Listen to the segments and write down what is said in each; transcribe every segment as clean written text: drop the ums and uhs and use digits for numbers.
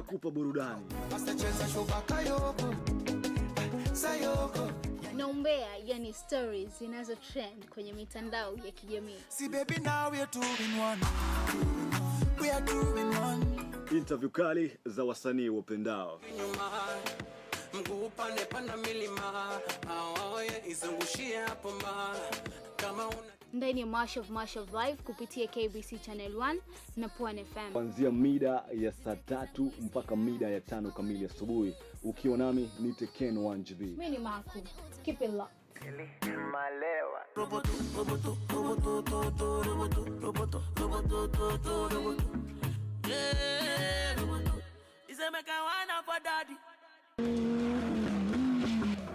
tunakupa burudani. Na umbea, yani stories zinazo trend kwenye mitandao ya kijamii. See baby, now we are two in one. We are two in one. Interview kali za wasanii wapendao. Mguu pande panda milima. Aoye izungushie hapo ma. Kama una Ndani ya March of Life kupitia KBC Channel 1 na Pwani FM. Kuanzia mida ya saa 3 mpaka mida ya 5 kamili asubuhi. Ukiwa nami ni Teken 1GB. Mimi ni Marco. Keep it locked.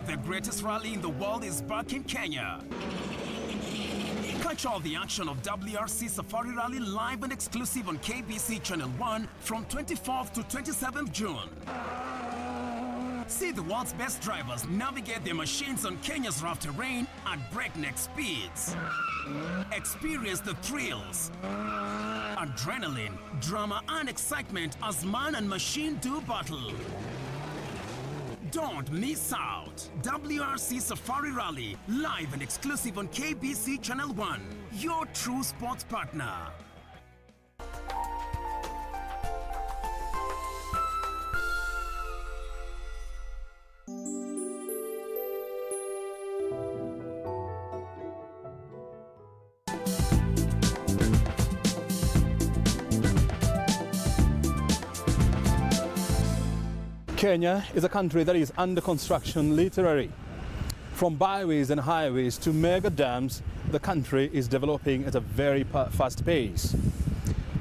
The greatest rally in the world is back in Kenya. Catch all the action of WRC Safari Rally live and exclusive on KBC Channel 1 from 24th to 27th June. See the world's best drivers navigate their machines on Kenya's rough terrain at breakneck speeds. Experience the thrills, adrenaline, drama and excitement as man and machine do battle. Don't miss out. WRC Safari Rally, live and exclusive on KBC Channel 1, your true sports partner. Kenya is a country that is under construction literally. From byways and highways to mega dams, the country is developing at a very fast pace.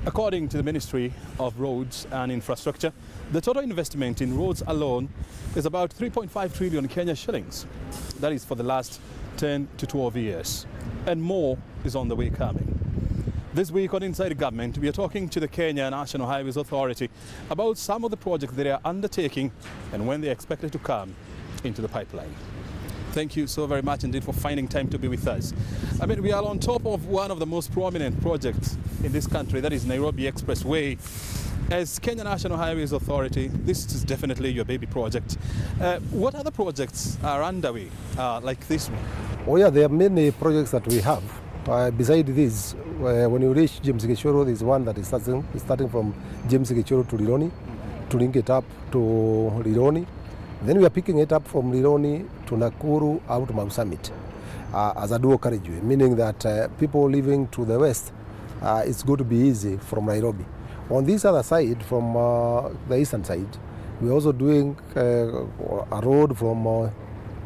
According to the Ministry of Roads and Infrastructure, the total investment in roads alone is about 3.5 trillion Kenya shillings. That is for the last 10 to 12 years. And more is on the way coming. This week on Inside Government, we are talking to the Kenya National Highways Authority about some of the projects they are undertaking and when they are expected to come into the pipeline. Thank you so very much indeed for finding time to be with us. I mean, we are on top of one of the most prominent projects in this country, that is Nairobi Expressway. As Kenya National Highways Authority, this is definitely your baby project. What other projects are underway like this one? Oh yeah, there are many projects that we have. Beside this, when you reach James Gichoro, there is one that is starting from James Gichoro to Rironi, to link it up to Rironi. Then we are picking it up from Rironi to Nakuru out to Mau Summit as a dual carriageway, meaning that people living to the west, it's going to be easy from Nairobi. On this other side, from the eastern side, we're also doing a road from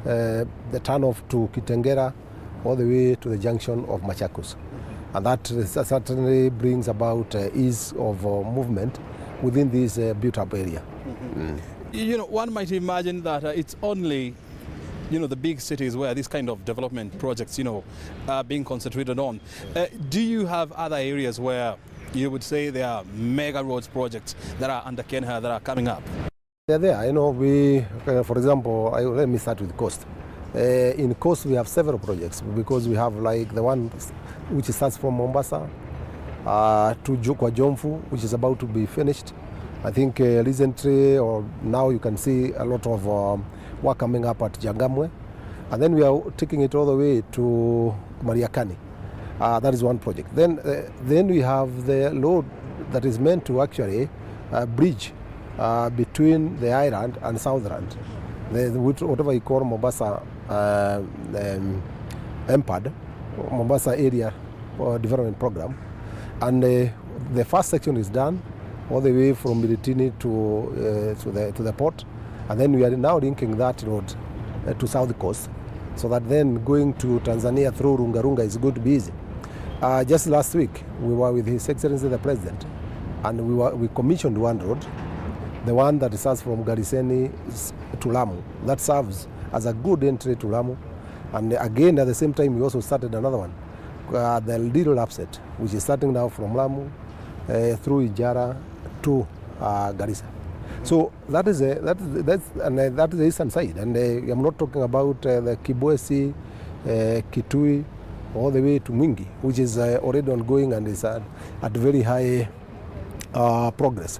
the turnoff to Kitengera all the way to the junction of Machakos. And that certainly brings about ease of movement within this built-up area. You know, one might imagine that it's only, you know, the big cities where this kind of development projects, you know, are being concentrated on. Do you have other areas where you would say there are mega roads projects that are under Kenya that are coming up? They're there. You know, we, for example, let me start with Coast. In Coast, we have several projects because we have like the one which starts from Mombasa to Jomfu, which is about to be finished. I think recently or now you can see a lot of work coming up at Jangamwe. And then we are taking it all the way to Mariakani. That is one project. Then we have the road that is meant to actually bridge between the island and Southland. Whatever you call Mombasa MPAD, Mombasa Area Development Program. And the first section is done all the way from Miritini to the port. And then we are now linking that road to South Coast, so that then going to Tanzania through Runga is going to be easy. Just last week, we were with His Excellency the President, and we commissioned one road, the one that starts from Gariseni to Lamu. That serves as a good entry to Lamu. And again, at the same time, we also started another one, the Little Upset, which is starting now from Lamu through Ijara to Garissa. So that is the eastern side, and I'm not talking about the Kibwezi, Kitui, all the way to Mwingi, which is already ongoing and is at very high progress.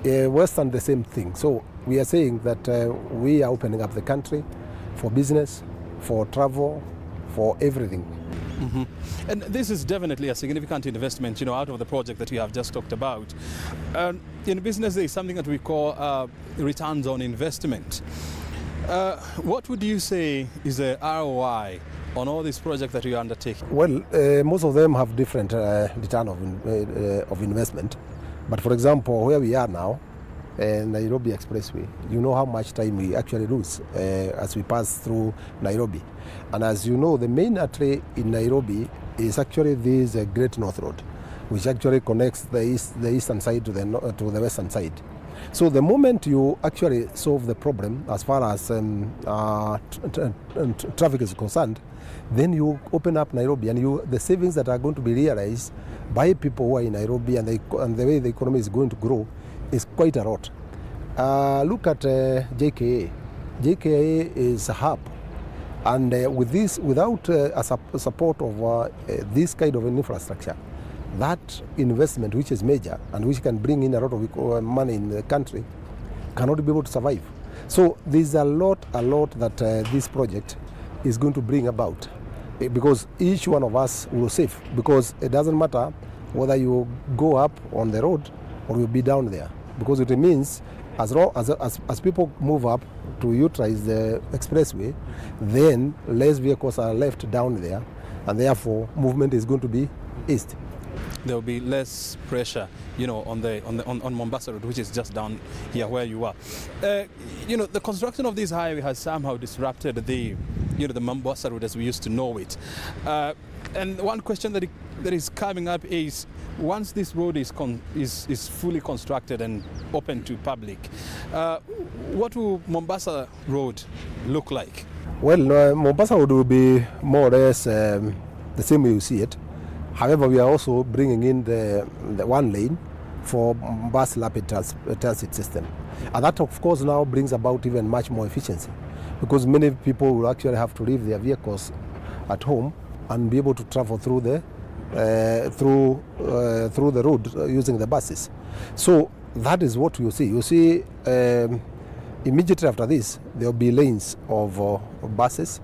Western, the same thing. So we are saying that we are opening up the country for business, for travel, for everything. And this is definitely a significant investment, out of the project that we have just talked about. In business, there is something that we call returns on investment. What would you say is the ROI on all these projects that you undertake? Well, most of them have different return of investment. But for example, where we are now, Nairobi expressway, you know how much time we actually lose as we pass through Nairobi. And as you know, the main artery in Nairobi is actually this Great North Road, which actually connects the eastern side to the western side. So the moment you actually solve the problem as far as traffic is concerned, then you open up Nairobi, and the savings that are going to be realized by people who are in Nairobi and the way the economy is going to grow is quite a lot. Look at JKA. JKA is a hub, and without support of this kind of an infrastructure, that investment, which is major and which can bring in a lot of money in the country, cannot be able to survive. So there's a lot that this project is going to bring about, because each one of us will save, because it doesn't matter whether you go up on the road or you'll be down there, because it means as people move up to utilize the expressway, then less vehicles are left down there, and therefore movement is going to be east. There will be less pressure, on Mombasa Road, which is just down here where you are. The construction of this highway has somehow disrupted the Mombasa Road as we used to know it. And one question that is coming up is, once this road is fully constructed and open to public, what will Mombasa Road look like? Well, Mombasa Road will be more or less the same way you see it. However, we are also bringing in the one lane for bus rapid transit system. And that, of course, now brings about even much more efficiency, because many people will actually have to leave their vehicles at home and be able to travel through the road using the buses. So that is what you see. You see, immediately after this, there will be lanes of buses,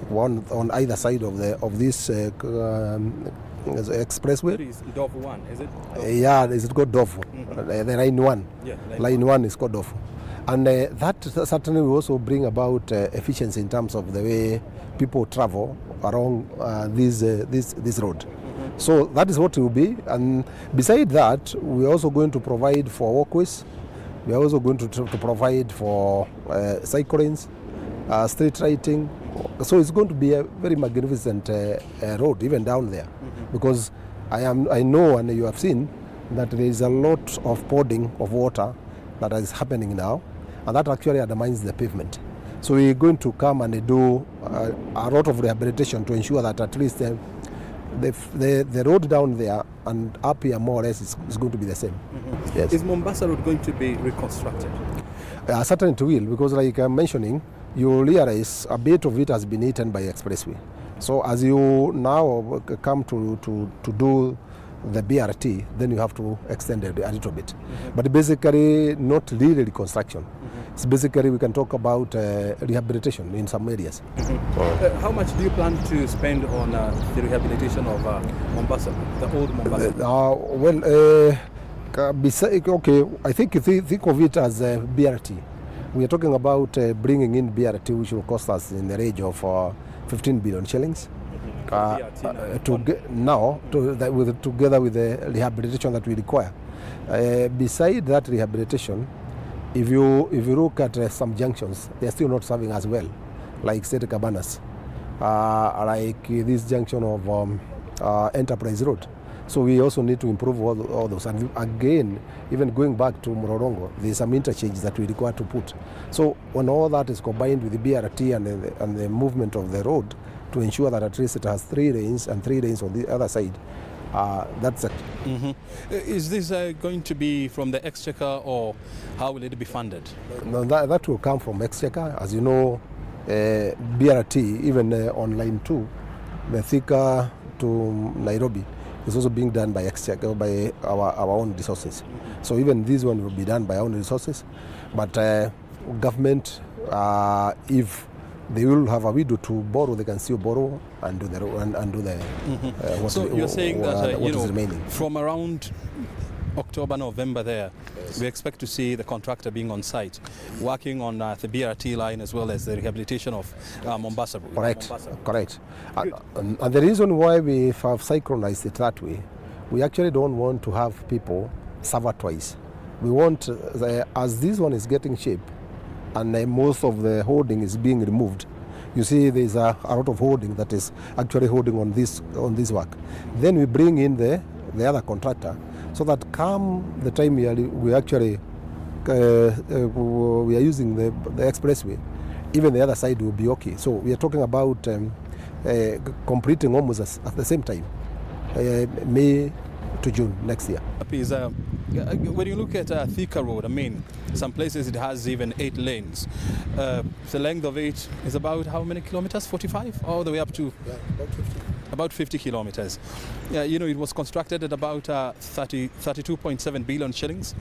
one on either side of this expressway. That is Dove 1, is it? Yeah, it's called Dove. The line 1. Yeah, line 1 is called Dove. And that certainly will also bring about efficiency in terms of the way people travel along this road. So that is what it will be. And beside that, we're also going to provide for walkways. We're also going to provide for cycle lanes, street lighting. So it's going to be a very magnificent road even down there, because I know, and you have seen, that there is a lot of pouring of water that is happening now, and that actually undermines the pavement. So we're going to come and do a lot of rehabilitation to ensure that at least the road down there and up here more or less is going to be the same. Yes. Is Mombasa Road going to be reconstructed? Certainly it will, because like I'm mentioning, you realize a bit of it has been eaten by expressway. So as you now come to do the BRT, then you have to extend it a little bit. But basically not really reconstruction. It's basically, we can talk about rehabilitation in some areas. How much do you plan to spend on the rehabilitation of Mombasa, the old Mombasa? Okay, I think of it as BRT. We are talking about bringing in BRT, which will cost us in the range of 15 billion shillings. Together with the rehabilitation that we require. Beside that rehabilitation, if you look at some junctions, they are still not serving as well, like State Cabanas, like this junction of Enterprise Road. So we also need to improve all those. And again, even going back to Mororongo, there's some interchange that we require to put. So when all that is combined with the BRT and the movement of the road, to ensure that at least it has 3 lanes and 3 lanes on the other side, that's it. Is this going to be from the Exchequer, or how will it be funded? No, that will come from Exchequer. As you know, BRT, even on line 2, the Thika to Nairobi, is also being done by exchequer, by our own resources. So even this one will be done by our own resources. But government, if they will have a window to borrow, they can still borrow and do the what So you're saying that what is remaining. from around October, November there, we expect to see the contractor being on site, working on the BRT line as well as the rehabilitation of Mombasa Road. Correct. And the reason why we have synchronized it that way, we actually don't want to have people suffer twice. We want, as this one is getting shape, and most of the holding is being removed. You see, there's a lot of holding that is actually holding on this work. Then we bring in the other contractor, so that come the time we actually we are using the expressway, even the other side will be okay. So we are talking about completing almost at the same time, May to June next year. When you look at Thika Road, I mean, some places it has even 8 lanes. The length of it is about how many kilometers? 45? All the way up to? Yeah, about 50. About 50 kilometers. Yeah, you know, it was constructed at about 32.7 billion shillings.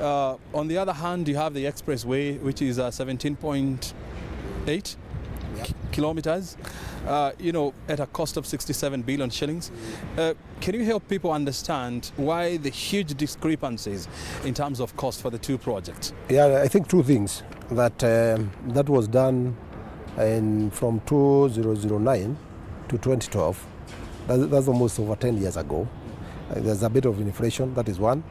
On the other hand, you have the expressway, which is 17.8 kilometers, you know, at a cost of 67 billion shillings. Can you help people understand why the huge discrepancies in terms of cost for the two projects? Yeah, I think two things. That was done from 2009 to 2012. That's almost over 10 years ago. There's a bit of inflation, that is one.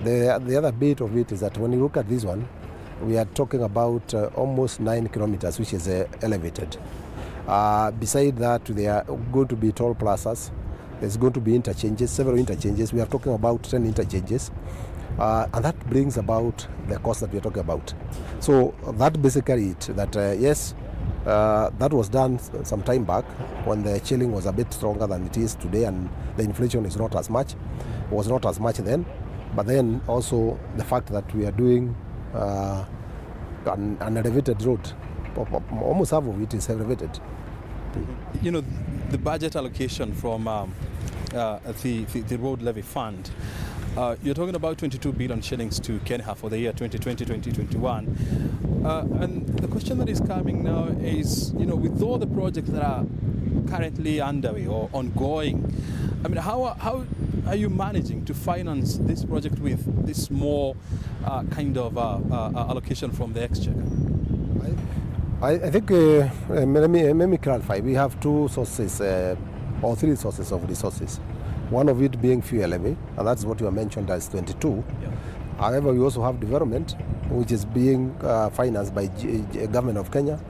The other bit of it is that when you look at this one, we are talking about almost 9 kilometers, which is elevated. Beside that, there are going to be toll plazas. There's going to be interchanges, several interchanges. We are talking about 10 interchanges. And that brings about the cost that we are talking about. So that basically it, that yes, that was done some time back when the shilling was a bit stronger than it is today, and the inflation is not as much, was not as much then. But then also the fact that we are doing an elevated road, almost half of it is elevated. You know, the budget allocation from the road levy fund, you're talking about 22 billion shillings to Kenya for the year 2020-2021. And the question that is coming now is, you know, with all the projects that are currently underway or ongoing, I mean, how are you managing to finance this project with this small kind of allocation from the exchequer? I think, let me clarify. We have two sources, or three sources of resources. One of it being fuel levy, and that's what you mentioned as 22. Yeah. However, we also have development, which is being financed by government of Kenya,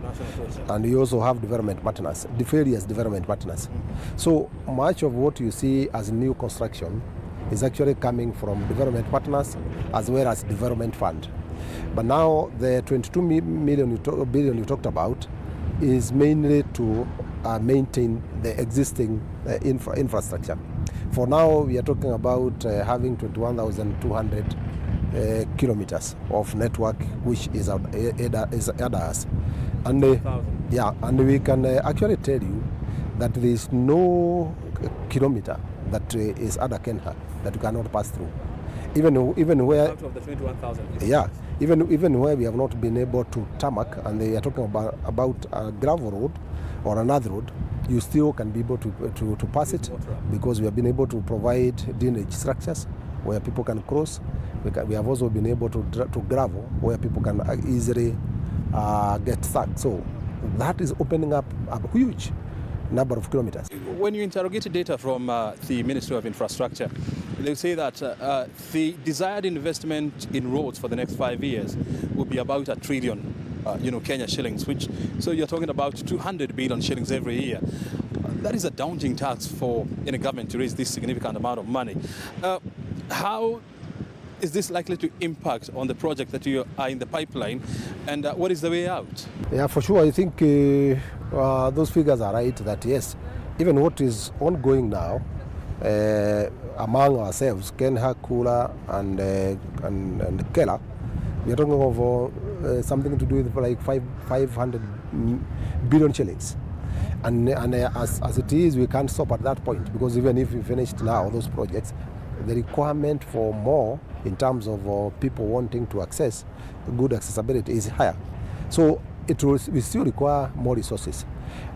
and we also have development partners, the various development partners. So much of what you see as new construction is actually coming from development partners as well as development fund. But now the 22 billion you talked about is mainly to maintain the existing infrastructure. For now, we are talking about having 21,200 kilometers of network, which is ADAS. And and we can actually tell you that there is no kilometer that is under Kenya that you cannot pass through. Even where out of the 21,000. Yeah, even where we have not been able to tarmac, and they are talking about a gravel road or another road, you still can be able to pass it, because we have been able to provide drainage structures where people can cross. We have also been able to gravel where people can easily get stuck. So that is opening up a huge number of kilometers. When you interrogate data from the Ministry of Infrastructure, they say that the desired investment in roads for the next 5 years will be about $1 trillion, Kenya shillings, which, so you're talking about 200 billion shillings every year. That is a daunting task for any government to raise this significant amount of money. How is this likely to impact on the project that you are in the pipeline, and what is the way out? Yeah, for sure. I think those figures are right, that yes, even what is ongoing now among ourselves, Kenya, Kula and Kela, we are talking of something to do with like 500 billion shillings. And as it is, we can't stop at that point, because even if we finished now those projects, the requirement for more in terms of people wanting to access good accessibility is higher. So we still require more resources.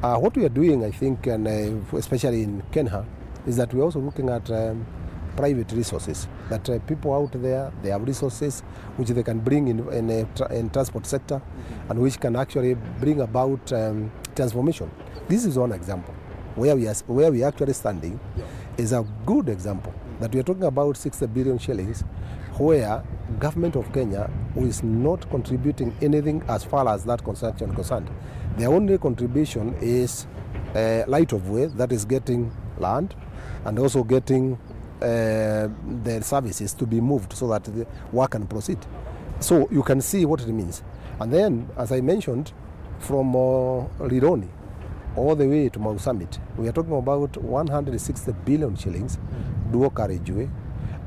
What we are doing, I think, and especially in Kenya, is that we're also looking at private resources, that people out there, they have resources which they can bring in transport sector, and which can actually bring about transformation. This is one example where we are actually standing is a good example, that we are talking about 60 billion shillings, where government of Kenya is not contributing anything as far as that construction is concerned. The only contribution is right of way, that is getting land and also getting the services to be moved so that the work can proceed. So you can see what it means. And then, as I mentioned, from Rironi all the way to Mau Summit, we are talking about 160 billion shillings dual carriageway,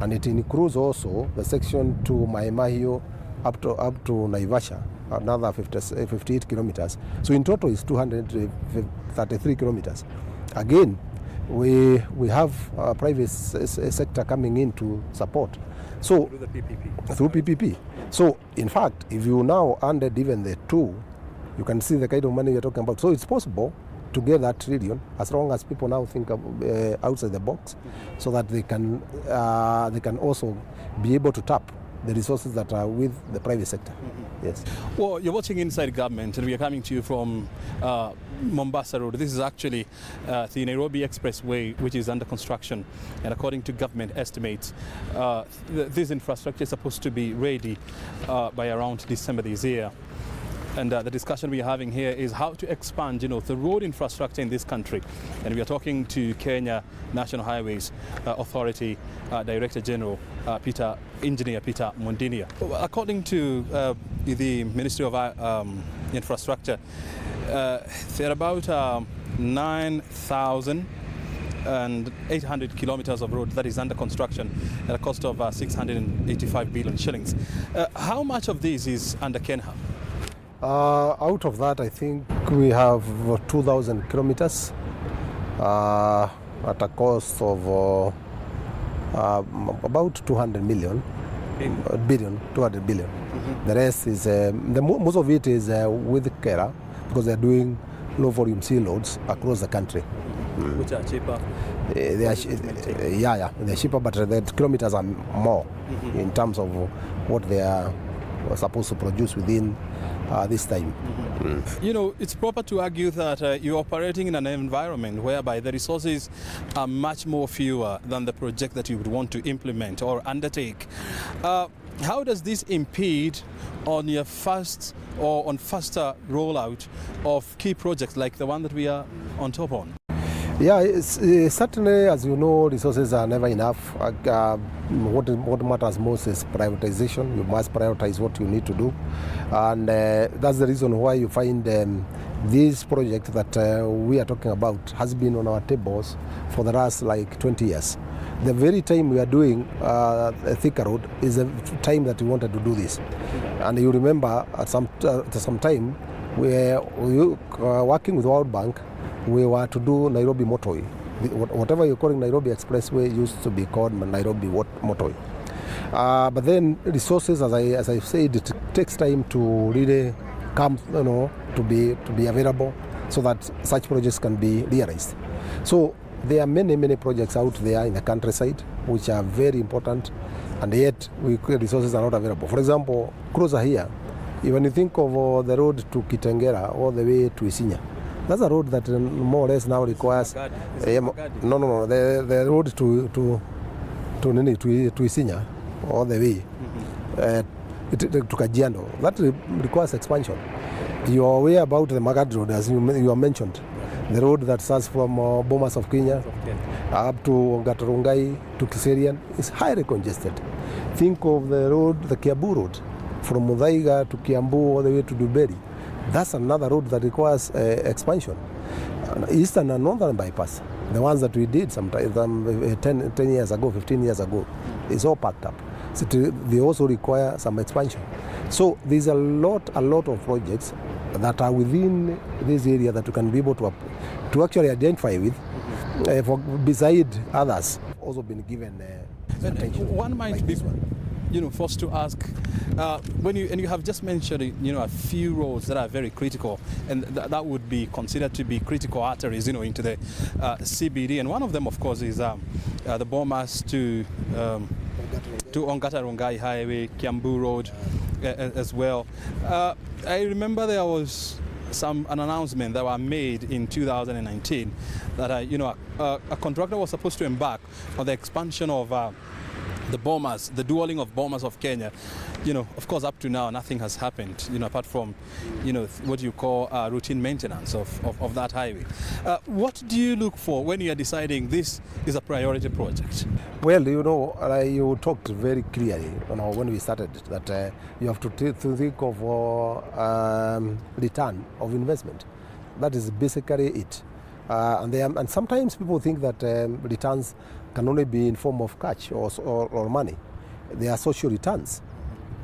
and it includes also the section to Maimahio up to Naivasha, another 58 kilometers. So in total it's 233 kilometers. Again, we have private sector coming in to support. So through PPP. So in fact, if you now added even the two, you can see the kind of money you're talking about. So it's possible to get that trillion, as long as people now think outside the box, so that they can also be able to tap the resources that are with the private sector. Yes. Well, you're watching Inside Government, and we are coming to you from Mombasa Road. This is actually the Nairobi expressway, which is under construction, and according to government estimates, this infrastructure is supposed to be ready by around December this year. And the discussion we are having here is how to expand, the road infrastructure in this country. And we are talking to Kenya National Highways Authority Director General Engineer Peter Mondinia. According to the Ministry of Infrastructure, there are about 9,800 kilometers of road that is under construction at a cost of 685 billion shillings. How much of this is under Kenya? Out of that, I think we have 2,000 kilometers at a cost of about 200 billion. The rest is, most of it is with Kera, because they're doing low volume sea loads across the country. Which are cheaper? They're cheaper, but the kilometers are more in terms of what they are supposed to produce within this time. It's proper to argue that you're operating in an environment whereby the resources are much more fewer than the project that you would want to implement or undertake. How does this impede on your faster rollout of key projects like the one that we are on top on? Yeah, certainly, as you know, resources are never enough. What matters most is privatization. You must prioritize what you need to do. And that's the reason why you find this project that we are talking about has been on our tables for the last 20 years. The very time we are doing a thicker road is the time that we wanted to do this. And you remember at some time we were working with World Bank. We were to do Nairobi motorway. Whatever you're calling Nairobi expressway used to be called Nairobi motorway. But then resources, as I said, it takes time to really come, to be available so that such projects can be realized. So there are many projects out there in the countryside which are very important, and yet resources are not available. For example, closer here, when you think of the road to Kitengela all the way to Isinya, that's a road that more or less now requires the road to Isinya all the way to Kajiado. That requires expansion. You are aware about the Magadi Road, as you mentioned, the road that starts from Bomas of Kenya up to Gatorungai to Kiserian is highly congested. Think of the road, the Kiambu Road, from Muthaiga to Kiambu all the way to Duberi. That's another road that requires expansion. Eastern and Northern bypass, the ones that we did sometime 10 years ago, 15 years ago, is all packed up. So they also require some expansion. So there's a lot of projects that are within this area that you can be able to actually identify with, beside others, also been given attention. One might like be, this one. Forced to ask, when you have just mentioned, a few roads that are very critical, and that would be considered to be critical arteries, into the CBD, and one of them, of course, is the Bomas to Ongata Rongai Highway, Kiambu Road, as well. I remember there was an announcement that were made in 2019 that a contractor was supposed to embark on the expansion of the Bomas, the dualling of Bomas of Kenya. Of course, up to now, nothing has happened, apart from, what you call routine maintenance of that highway. What do you look for when you are deciding this is a priority project? Well, you talked very clearly when we started that you have to think of return of investment. That is basically it. And sometimes people think that returns can only be in form of cash or money. They are social returns.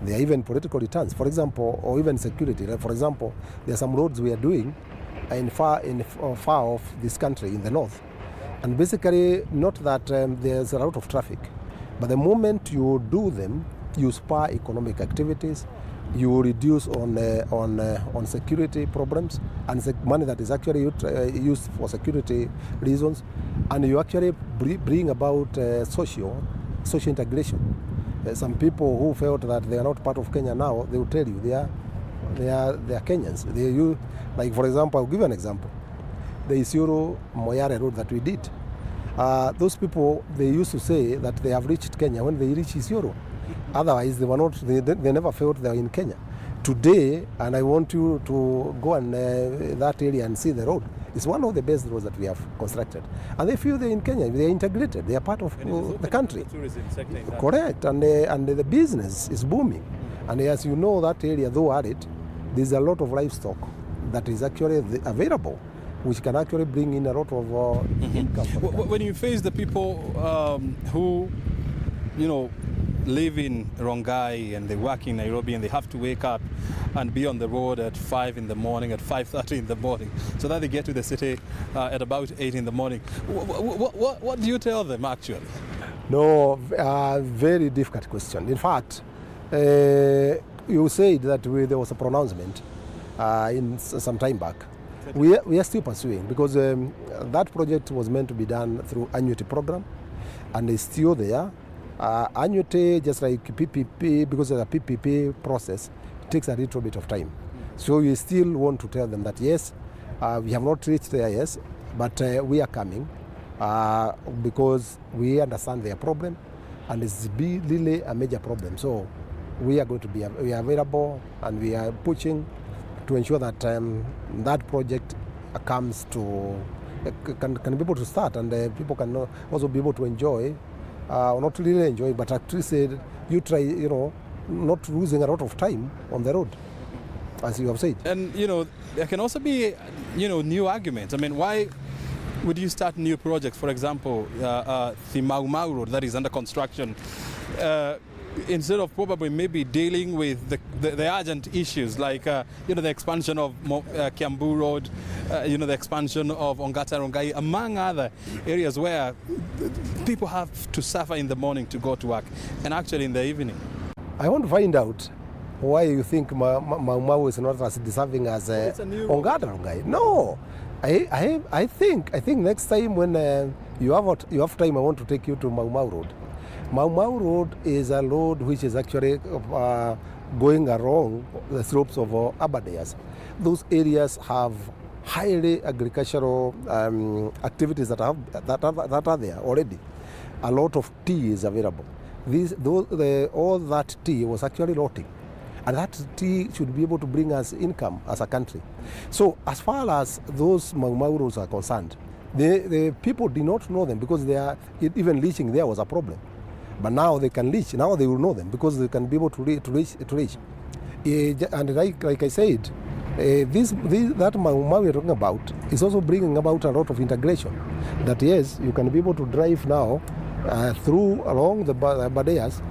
They are even political returns, for example, or even security. For example, there are some roads we are doing far off this country in the north. And basically, not that there's a lot of traffic, but the moment you do them, you spur economic activities, you reduce on security problems and money that is actually used for security reasons, and you actually bring about social integration. Some people who felt that they are not part of Kenya now, they will tell you they are Kenyans. Like, for example, I'll give you an example. The Isiolo Moyale road that we did. Those people, they used to say that they have reached Kenya when they reach Isiolo. Otherwise, they were not. They never felt they were in Kenya. Today, and I want you to go and that area and see the road. It's one of the best roads that we have constructed, and they feel they're in Kenya. They are integrated. They are part of the country. The tourism sector. Correct, and the business is booming. And as you know, that area, though arid, there's a lot of livestock that is actually available, which can actually bring in a lot of income. When you face the people who, live in Rongai and they work in Nairobi and they have to wake up and be on the road at 5 in the morning, at 5:30 in the morning, so that they get to the city at about 8 in the morning, what do you tell them actually? No, very difficult question. In fact, you said that there was a pronouncement in some time back. We are still pursuing, because that project was meant to be done through annuity program, and it's still there. Annuity, just like PPP, because of the PPP process, it takes a little bit of time. So we still want to tell them that yes, we have not reached there, yes, but we are coming because we understand their problem, and it's really a major problem. So we are going to be available, and we are pushing to ensure that that project comes to can be able to start, and people can also be able to enjoy. Not really enjoy, but actually said, you try, not losing a lot of time on the road, as you have said. And, there can also be, new arguments. I mean, why would you start new projects? For example, the Mau Road that is under construction, instead of probably maybe dealing with the urgent issues like, the expansion of Kiambu Road, the expansion of Ongata Rongai, among other areas where people have to suffer in the morning to go to work, and actually in the evening. I want to find out why you think Mau is not as deserving as Ongata Rongai. No, I think next time when you have time, I want to take you to Mau Road. Mau Road is a road which is actually going along the slopes of Aberdares. Those areas have highly agricultural activities that are there already. A lot of tea is available. All that tea was actually rotting, and that tea should be able to bring us income as a country. So as far as those Mau roads are concerned, the people did not know them, because even leaching there was a problem. But now they can leach. Now they will know them, because they can be able to reach. And like I said, that Mau we're talking about is also bringing about a lot of integration. That yes, you can be able to drive now along the Aberdares.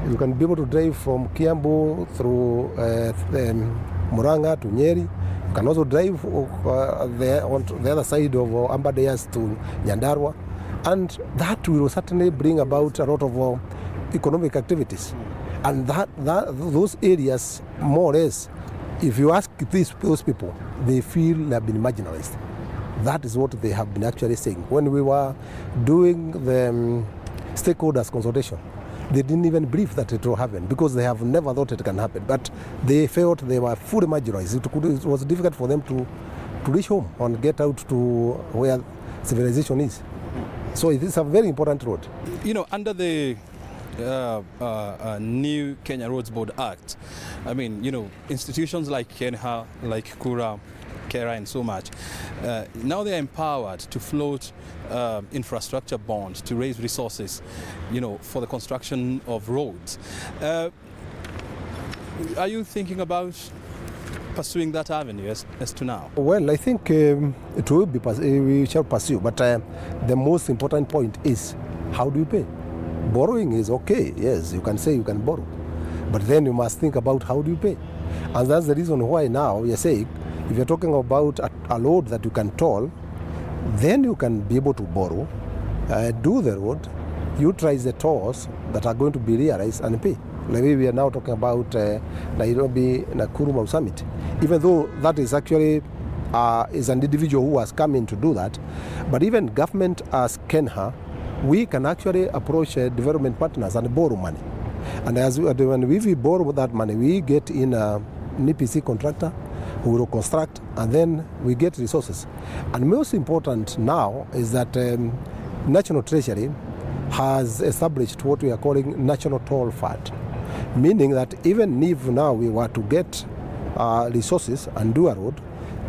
You can be able to drive from Kiambu through Murang'a to Nyeri. You can also drive on the other side of Ambadayas to Nyandarua, and that will certainly bring about a lot of economic activities. And those areas, more or less, if you ask those people, they feel they have been marginalized. That is what they have been actually saying. When we were doing the stakeholders consultation, they didn't even believe that it will happen because they have never thought it can happen. But they felt they were fully marginalized. It was difficult for them to reach home and get out to where civilization is. So it is a very important road. You know, under the new Kenya Roads Board Act, I mean, you know, institutions like KENHA, like KURA, KERA and so much, now they are empowered to float infrastructure bonds to raise resources, you know, for the construction of roads. Are you thinking about pursuing that avenue as to now? Well, I think it will be we shall pursue, but the most important point is, how do you pay? Borrowing is okay, yes, you can say you can borrow, but then you must think about how do you pay. And that's the reason why now you're saying, if you're talking about a load that you can toll, then you can be able to borrow, do the road, utilize the tolls that are going to be realized and pay. Like we are now talking about Nairobi, Nakuru, Mau Summit. Even though that is actually is an individual who has come in to do that, but even government as KENHA, we can actually approach development partners and borrow money. And when we borrow that money, we get in an EPC contractor who will construct, and then we get resources. And most important now is that National Treasury has established what we are calling National Toll Fund, meaning that even if now we were to get resources and do a road,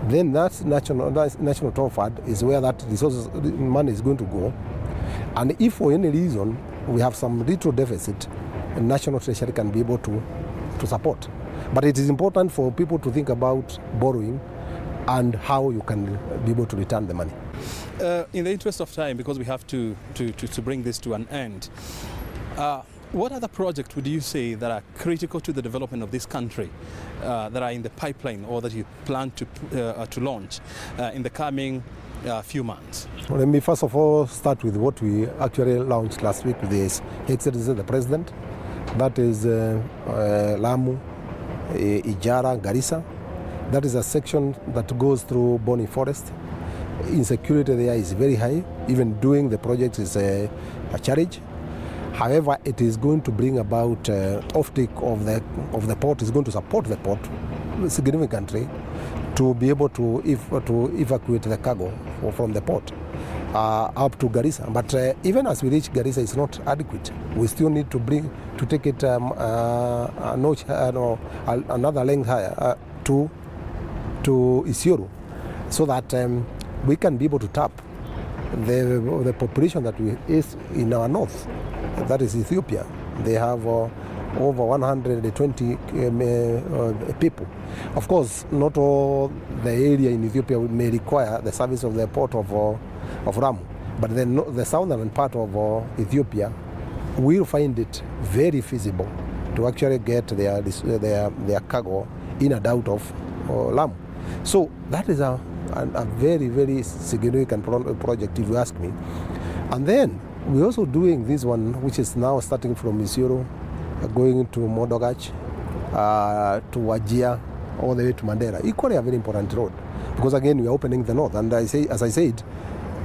then that National Toll Fund is where that resources money is going to go. And if for any reason we have some little deficit, National Treasury can be able to support. But it is important for people to think about borrowing and how you can be able to return the money. In the interest of time, because we have to bring this to an end, what other projects would you say that are critical to the development of this country that are in the pipeline or that you plan to launch in the coming few months? Well, let me first of all start with what we actually launched last week with His Excellency the President. That is Lamu, Ijara, Garissa. That is a section that goes through Boni Forest. Insecurity there is very high. Even doing the project is a challenge. However, it is going to bring about offtake of the port. Is going to support the port significantly to be able to evacuate the cargo from the port up to Garissa. But even as we reach Garissa, it's not adequate. We still need to take it a notch, another length higher to Isiolo, so that we can be able to tap the population that is in our north. That is Ethiopia. They have over 120 people. Of course, not all the area in Ethiopia may require the service of the port of Lamu, but the southern part of Ethiopia will find it very feasible to actually get their cargo in and out of Lamu. So that is a very, very significant project, if you ask me. And then we're also doing this one, which is now starting from Isiolo, going to Modogach, to Wajir, all the way to Mandera. Equally a very important road, because again we are opening the north. And as I said,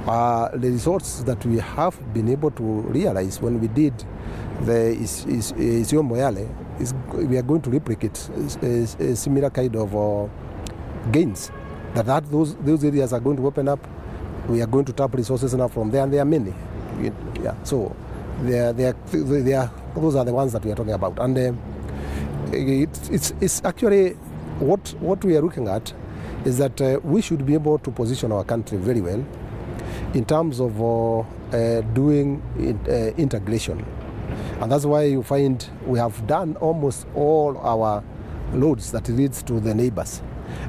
the resources that we have been able to realize when we did the Isiolo Moyale, we are going to replicate a similar kind of gains. Those areas are going to open up. We are going to tap resources now from there, and there are many. Yeah, so those are the ones that we are talking about, and it's actually what we are looking at is that we should be able to position our country very well in terms of doing integration, and that's why you find we have done almost all our roads that leads to the neighbors.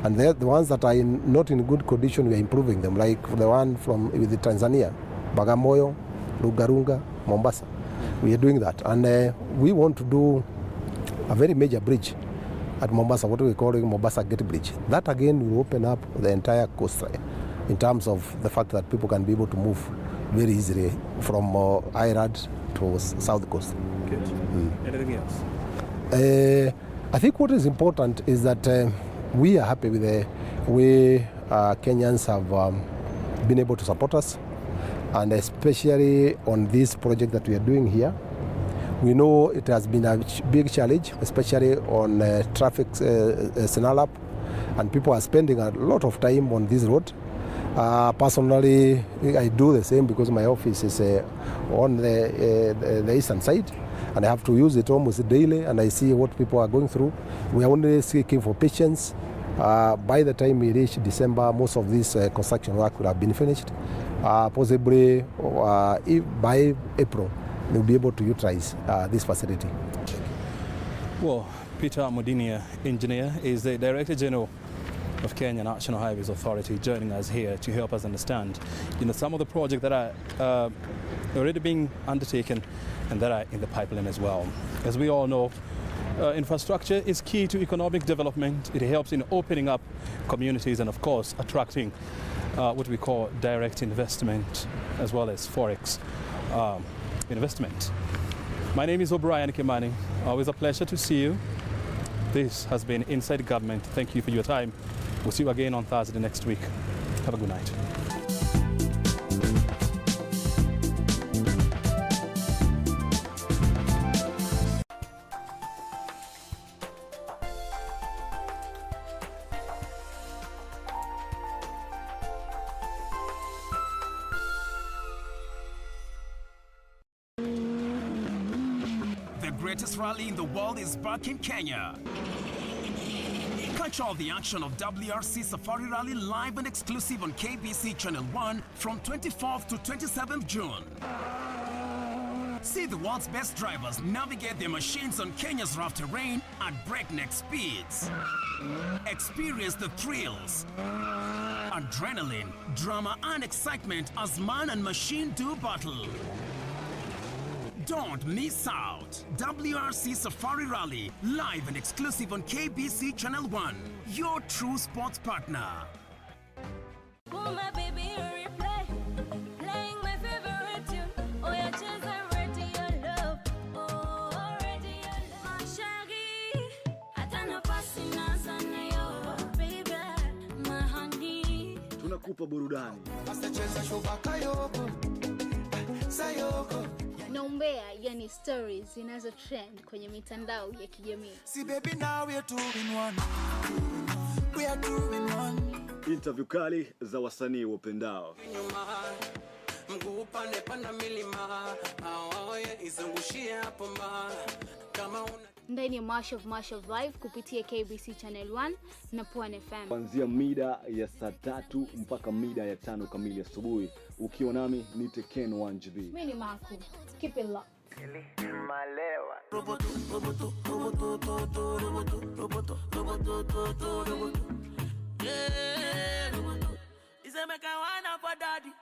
And the ones that are not in good condition, we are improving them, like the one with Tanzania, Bagamoyo, Lugarunga, Mombasa. We are doing that. And we want to do a very major bridge at Mombasa, what we call Mombasa Gate Bridge. That again will open up the entire coastline in terms of the fact that people can be able to move very easily from Irad to South Coast. Good. Anything else? I think what is important is that we are happy with the way Kenyans have been able to support us, and especially on this project that we are doing here. We know it has been a big challenge, especially on traffic signal up, and people are spending a lot of time on this road. Personally, I do the same because my office is on the eastern side, and I have to use it almost daily, and I see what people are going through. We are only seeking for patience. By the time we reach December, most of this construction work will have been finished. Possibly by April, we'll be able to utilize this facility. Well, Peter Mudinia, engineer, is the Director General of Kenya National Highways Authority, joining us here to help us understand, some of the projects that are already being undertaken and that are in the pipeline as well. As we all know, infrastructure is key to economic development. It helps in opening up communities and, of course, attracting what we call direct investment as well as forex investment. My name is O'Brien Kimani. Always a pleasure to see you. This has been Inside Government. Thank you for your time. We'll see you again on Thursday next week. Have a good night. The greatest rally in the world is back in Kenya. Catch all the action of WRC Safari Rally live and exclusive on KBC Channel 1 from 24th to 27th June. See the world's best drivers navigate their machines on Kenya's rough terrain at breakneck speeds. Experience the thrills, adrenaline, drama and excitement as man and machine do battle. Don't miss out. WRC Safari Rally, live and exclusive on KBC Channel 1, your true sports partner. Tunakupa burudani. Na umbea, yani stories zinazo trend kwenye mitandao ya kijamii. See baby, now we are two in one. We are two in one. Interview kali za wasanii wapendao. Mguu upande panda milima. Aoye izungushie hapo ma. Kama una Ndani ya March of Life kupitia KBC Channel 1 na Pwani FM. Kuanzia mida ya saa 3 mpaka mida ya 5 kamili asubuhi. Ukiwa nami ni Ken 1GB. Mimi ni Marco. Keep it locked. Iseme kawana for daddy.